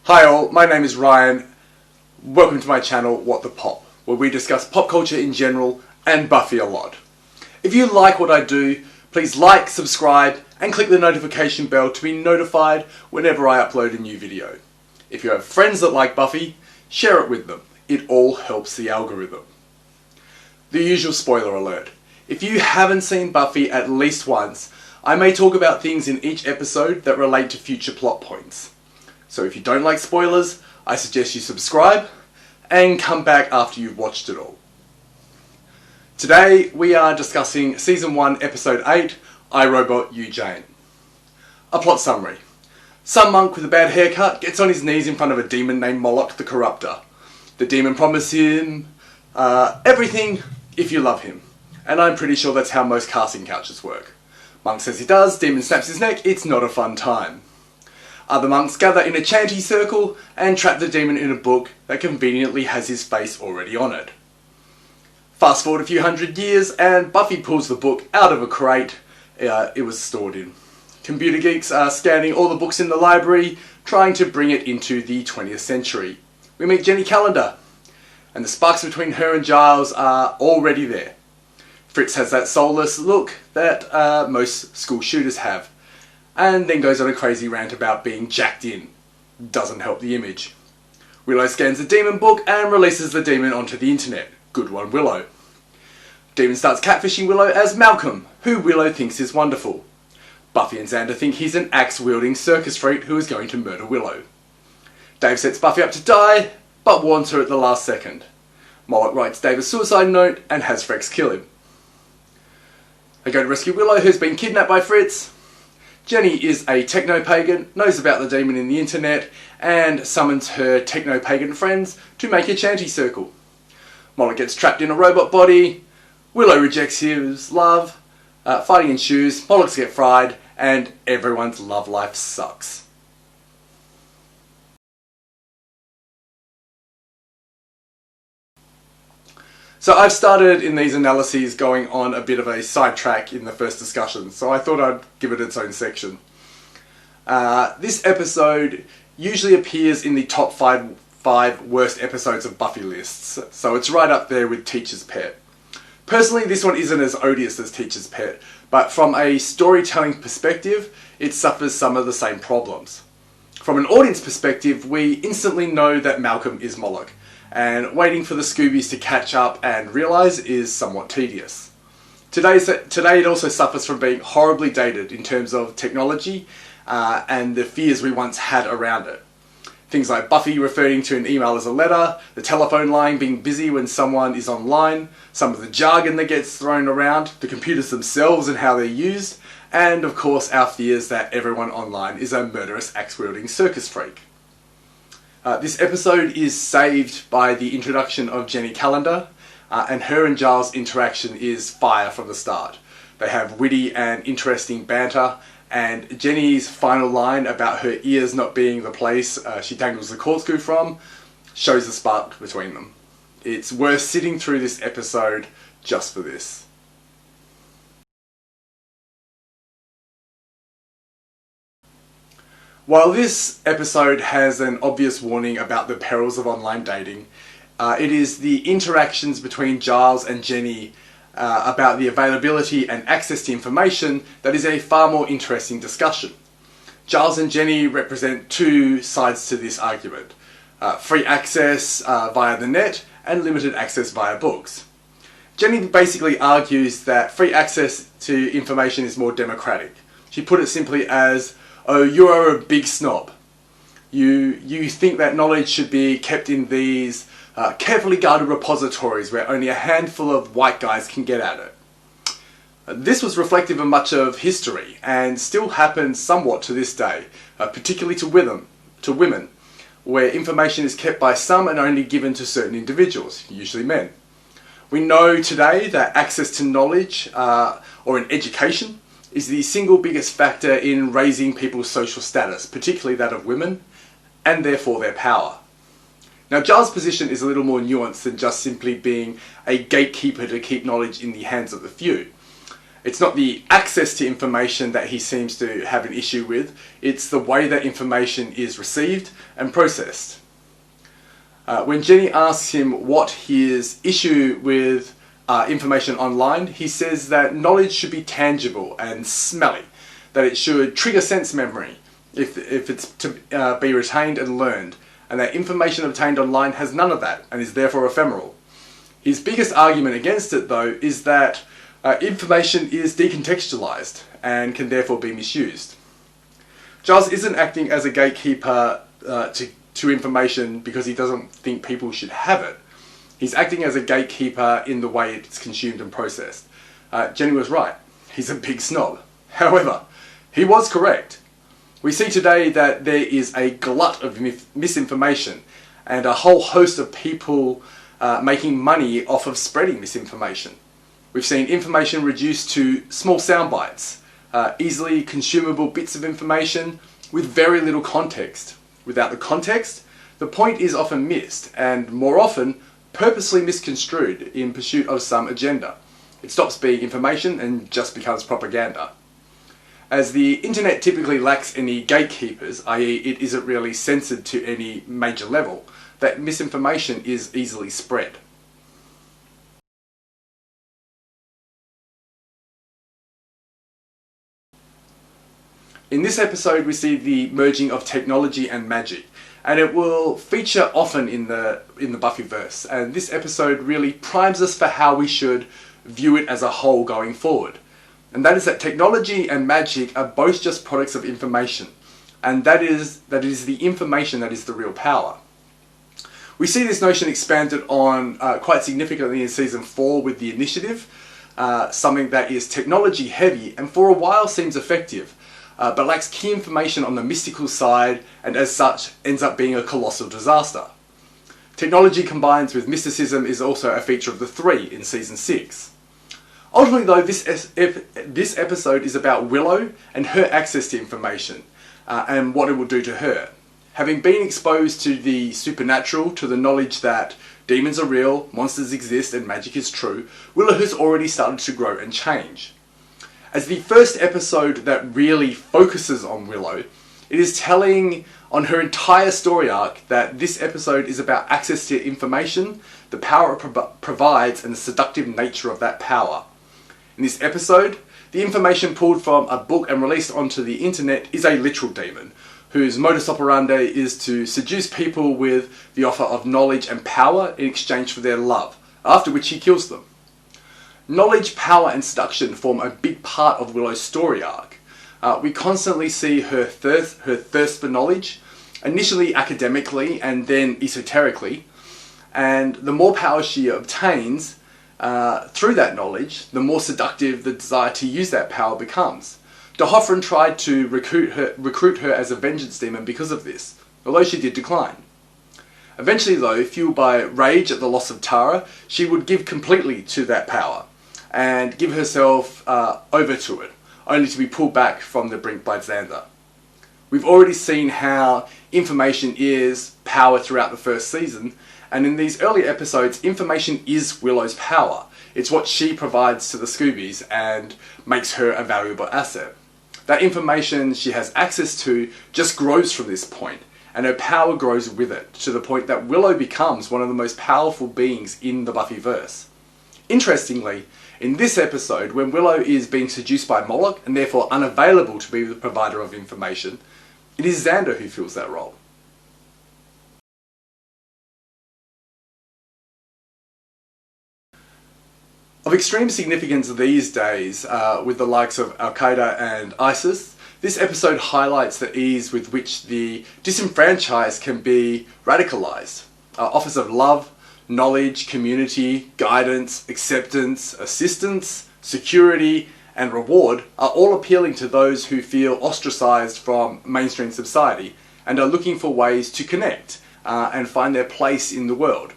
Hi all, my name is Ryan. Welcome to my channel, What the Pop, where we discuss pop culture in general and Buffy a lot. If you like what I do, please like, subscribe, and click the notification bell to be notified whenever I upload a new video. If you have friends that like Buffy, share it with them. It all helps the algorithm. The usual spoiler alert. If you haven't seen Buffy at least once, I may talk about things in each episode that relate to future plot points. So if you don't like spoilers, I suggest you subscribe and come back after you've watched it all. Today we are discussing Season 1 Episode 8, I, Robot, You, Jane. A plot summary. Some monk with a bad haircut gets on his knees in front of a demon named Moloch the Corruptor. The demon promises him everything if you love him. And I'm pretty sure that's how most casting couches work. Monk says he does, demon snaps his neck, it's not a fun time. Other monks gather in a chanty circle and trap the demon in a book that conveniently has his face already on it. Fast forward a few hundred years and Buffy pulls the book out of a crate it was stored in. Computer geeks are scanning all the books in the library, trying to bring it into the 20th century. We meet Jenny Calendar, and the sparks between her and Giles are already there. Fritz has that soulless look that most school shooters have, and then goes on a crazy rant about being jacked in. Doesn't help the image. Willow scans the demon book and releases the demon onto the internet. Good one, Willow. Demon starts catfishing Willow as Malcolm, who Willow thinks is wonderful. Buffy and Xander think he's an axe-wielding circus freak who is going to murder Willow. Dave sets Buffy up to die, but warns her at the last second. Moloch writes Dave a suicide note and has Frex kill him. They go to rescue Willow, who's been kidnapped by Fritz. Jenny is a techno-pagan, knows about the demon in the internet, and summons her techno-pagan friends to make a chanty circle. Moloch gets trapped in a robot body, Willow rejects his love, fighting ensues, Molochs get fried, and everyone's love life sucks. So I've started in these analyses going on a bit of a sidetrack in the first discussion, so I thought I'd give it its own section. This episode usually appears in the top five worst episodes of Buffy lists, so it's right up there with Teacher's Pet. Personally, this one isn't as odious as Teacher's Pet, but from a storytelling perspective, it suffers some of the same problems. From an audience perspective, we instantly know that Malcolm is Moloch, and waiting for the Scoobies to catch up and realise is somewhat tedious. Today it also suffers from being horribly dated in terms of technology and the fears we once had around it. Things like Buffy referring to an email as a letter, the telephone line being busy when someone is online, some of the jargon that gets thrown around, the computers themselves and how they're used, and of course our fears that everyone online is a murderous axe-wielding circus freak. This episode is saved by the introduction of Jenny Calendar, and her and Giles' interaction is fire from the start. They have witty and interesting banter, and Jenny's final line about her ears not being the place she dangles the corkscrew from shows the spark between them. It's worth sitting through this episode just for this. While this episode has an obvious warning about the perils of online dating, it is the interactions between Giles and Jenny about the availability and access to information that is a far more interesting discussion. Giles and Jenny represent two sides to this argument. Free access via the net and limited access via books. Jenny basically argues that free access to information is more democratic. She put it simply as, oh, you are a big snob. You think that knowledge should be kept in these carefully guarded repositories where only a handful of white guys can get at it. This was reflective of much of history and still happens somewhat to this day, particularly to women, where information is kept by some and only given to certain individuals, usually men. We know today that access to knowledge or in education is the single biggest factor in raising people's social status, particularly that of women, and therefore their power. Now Giles' position is a little more nuanced than just simply being a gatekeeper to keep knowledge in the hands of the few. It's not the access to information that he seems to have an issue with, it's the way that information is received and processed. When Jenny asks him what his issue with information online, he says that knowledge should be tangible and smelly, that it should trigger sense memory if it's to be retained and learned, and that information obtained online has none of that and is therefore ephemeral. His biggest argument against it, though, is that information is decontextualized and can therefore be misused. Giles isn't acting as a gatekeeper to information because he doesn't think people should have it. He's acting as a gatekeeper in the way it's consumed and processed. Jenny was right. He's a big snob. However, he was correct. We see today that there is a glut of misinformation and a whole host of people making money off of spreading misinformation. We've seen information reduced to small sound bites, easily consumable bits of information with very little context. Without the context, the point is often missed and, more often, purposely misconstrued in pursuit of some agenda. It stops being information and just becomes propaganda. As the internet typically lacks any gatekeepers, i.e. it isn't really censored to any major level, that misinformation is easily spread. In this episode we see the merging of technology and magic, and it will feature often in the Buffyverse, and this episode really primes us for how we should view it as a whole going forward. And that is that technology and magic are both just products of information, and that it is the information that is the real power. We see this notion expanded on quite significantly in Season 4 with the Initiative, something that is technology heavy and for a while seems effective, but lacks key information on the mystical side and as such ends up being a colossal disaster. Technology combined with mysticism is also a feature of the 3 in Season 6. Ultimately though, this episode is about Willow and her access to information and what it will do to her. Having been exposed to the supernatural, to the knowledge that demons are real, monsters exist and magic is true, Willow has already started to grow and change. As the first episode that really focuses on Willow, it is telling on her entire story arc that this episode is about access to information, the power it provides and the seductive nature of that power. In this episode, the information pulled from a book and released onto the internet is a literal demon, whose modus operandi is to seduce people with the offer of knowledge and power in exchange for their love, after which he kills them. Knowledge, power and seduction form a big part of Willow's story arc. We constantly see her thirst for knowledge, initially academically and then esoterically, and the more power she obtains through that knowledge, the more seductive the desire to use that power becomes. D'Hoffryn tried to recruit her as a vengeance demon because of this, although she did decline. Eventually though, fueled by rage at the loss of Tara, she would give completely to that power and give herself over to it, only to be pulled back from the brink by Xander. We've already seen how information is power throughout the first season, and in these early episodes, information is Willow's power. It's what she provides to the Scoobies and makes her a valuable asset. That information she has access to just grows from this point, and her power grows with it, to the point that Willow becomes one of the most powerful beings in the Buffyverse. Interestingly, in this episode, when Willow is being seduced by Moloch and therefore unavailable to be the provider of information, it is Xander who fills that role. Of extreme significance these days, with the likes of Al-Qaeda and ISIS, this episode highlights the ease with which the disenfranchised can be radicalized. Offers of love, knowledge, community, guidance, acceptance, assistance, security, and reward are all appealing to those who feel ostracized from mainstream society and are looking for ways to connect and find their place in the world.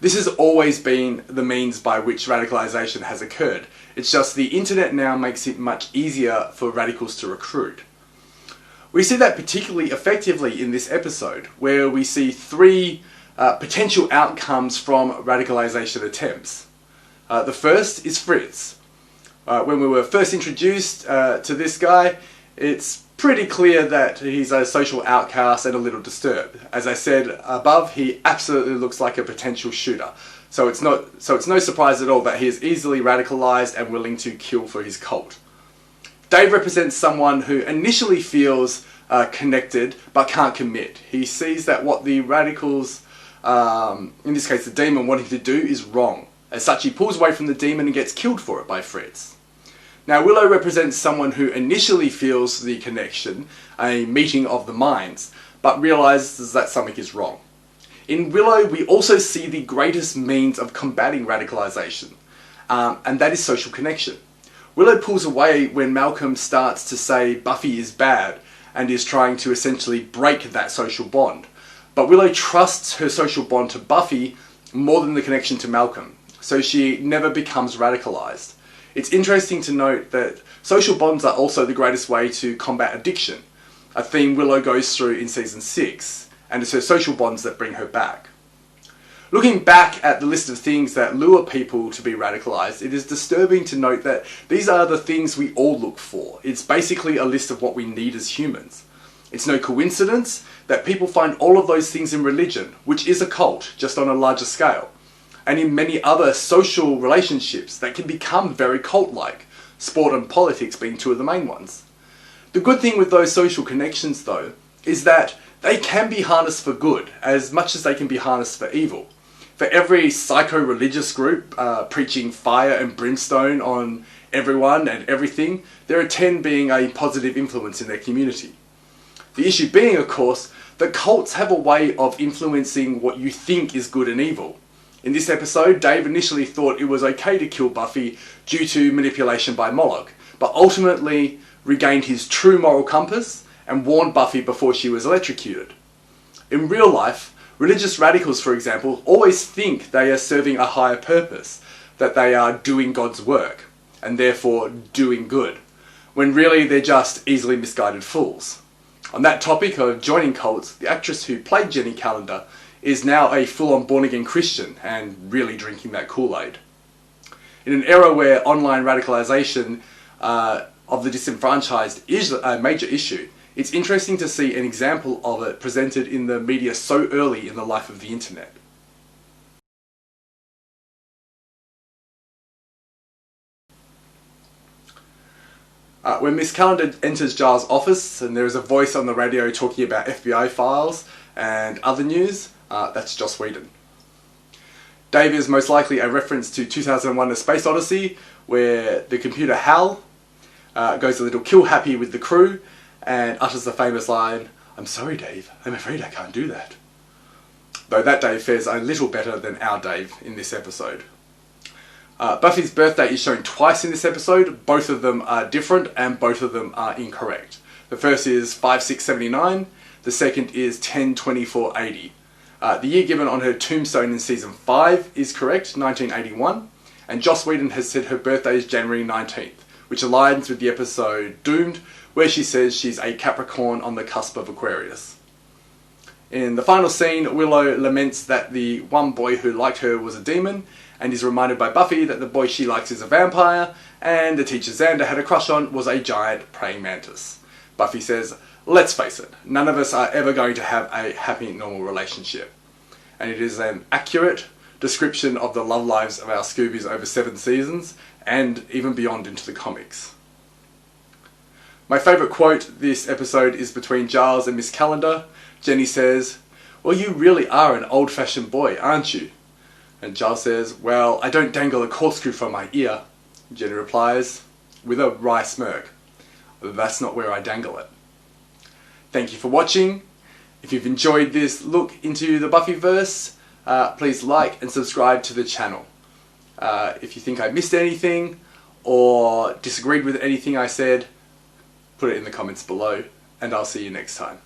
This has always been the means by which radicalisation has occurred. It's just the internet now makes it much easier for radicals to recruit. We see that particularly effectively in this episode, where we see 3 potential outcomes from radicalisation attempts. The first is Fritz. When we were first introduced to this guy, it's pretty clear that he's a social outcast and a little disturbed. As I said above, he absolutely looks like a potential shooter. So it's no surprise at all that he is easily radicalized and willing to kill for his cult. Dave represents someone who initially feels connected but can't commit. He sees that what the radicals, in this case the demon, want him to do is wrong. As such, he pulls away from the demon and gets killed for it by Fritz. Now, Willow represents someone who initially feels the connection, a meeting of the minds, but realizes that something is wrong. In Willow, we also see the greatest means of combating radicalization, and that is social connection. Willow pulls away when Malcolm starts to say Buffy is bad and is trying to essentially break that social bond. But Willow trusts her social bond to Buffy more than the connection to Malcolm, so she never becomes radicalized. It's interesting to note that social bonds are also the greatest way to combat addiction, a theme Willow goes through in season 6, and it's her social bonds that bring her back. Looking back at the list of things that lure people to be radicalized, it is disturbing to note that these are the things we all look for. It's basically a list of what we need as humans. It's no coincidence that people find all of those things in religion, which is a cult, just on a larger scale, and in many other social relationships that can become very cult-like, sport and politics being two of the main ones. The good thing with those social connections, though, is that they can be harnessed for good, as much as they can be harnessed for evil. For every psycho-religious group preaching fire and brimstone on everyone and everything, there are 10 being a positive influence in their community. The issue being, of course, that cults have a way of influencing what you think is good and evil. In this episode, Dave initially thought it was okay to kill Buffy due to manipulation by Moloch, but ultimately regained his true moral compass and warned Buffy before she was electrocuted. In real life, religious radicals, for example, always think they are serving a higher purpose, that they are doing God's work, and therefore doing good, when really they're just easily misguided fools. On that topic of joining cults, the actress who played Jenny Calendar is now a full-on born-again Christian and really drinking that Kool-Aid. In an era where online radicalization of the disenfranchised is a major issue, it's interesting to see an example of it presented in the media so early in the life of the internet. When Miss Calendar enters Giles' office and there is a voice on the radio talking about FBI files and other news, that's Joss Whedon. Dave is most likely a reference to 2001: A Space Odyssey, where the computer Hal goes a little kill happy with the crew and utters the famous line, "I'm sorry Dave, I'm afraid I can't do that." Though that Dave fares a little better than our Dave in this episode. Buffy's birthday is shown twice in this episode. Both of them are different and both of them are incorrect. The first is 5679, the second is 10/24/80. The year given on her tombstone in season 5 is correct, 1981, and Joss Whedon has said her birthday is January 19th, which aligns with the episode Doomed, where she says she's a Capricorn on the cusp of Aquarius. In the final scene, Willow laments that the one boy who liked her was a demon, and is reminded by Buffy that the boy she likes is a vampire, and the teacher Xander had a crush on was a giant praying mantis. Buffy says, "Let's face it, none of us are ever going to have a happy, normal relationship." And it is an accurate description of the love lives of our Scoobies over 7 seasons, and even beyond into the comics. My favourite quote this episode is between Giles and Miss Calendar. Jenny says, "Well, you really are an old-fashioned boy, aren't you?" And Giles says, "Well, I don't dangle a corkscrew from my ear." Jenny replies, with a wry smirk, "That's not where I dangle it." Thank you for watching. If you've enjoyed this look into the Buffyverse, please like and subscribe to the channel. If you think I missed anything or disagreed with anything I said, put it in the comments below, and I'll see you next time.